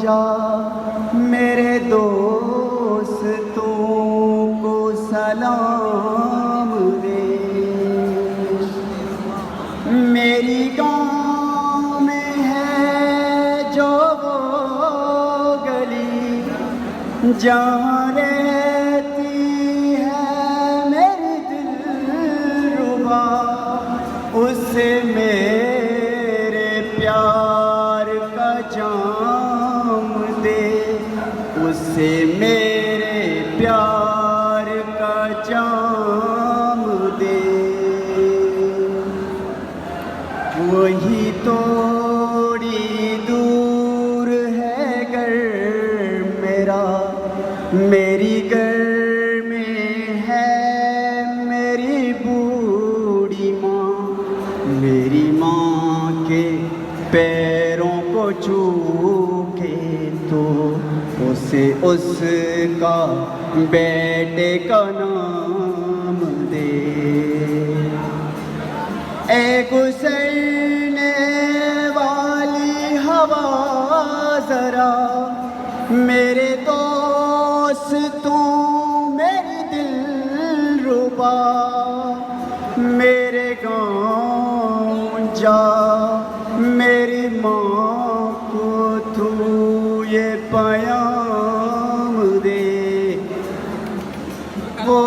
जा मेरे दोस्तों को सलाम दे। मेरी गाँव में है जो वो गली जहाँ रहती है मेरी दिलरुबा, उससे मेरे प्यार का जाम दे, उससे मेरे प्यार का जाम दे। वही थोड़ी दूर है घर मेरा, मेरी घर में है मेरी बूढ़ी माँ। मेरी माँ के पैरों को छू के तो उसे उसका बेटे का नाम दे। ए गुजरने वाली हवा जरा मेरे दोस्तों मेरी दिलरुबा, मेरे गाँव जा मेरी माँ को तू ये पैगाम दे। वो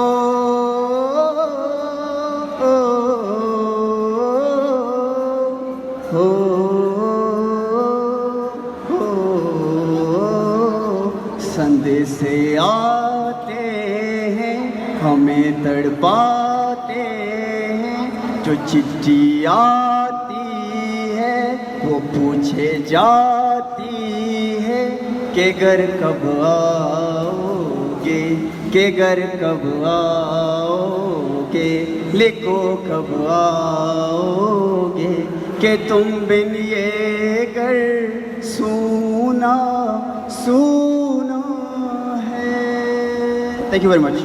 संदेश आते हैं हमें तड़पाते हैं, जो चिट्ठी आती है वो पूछे जाती है कि घर कब आओगे, कि घर कब आओगे, लिखो कब आओगे, कि तुम बिन ये घर सूना सूना है। Thank you very much.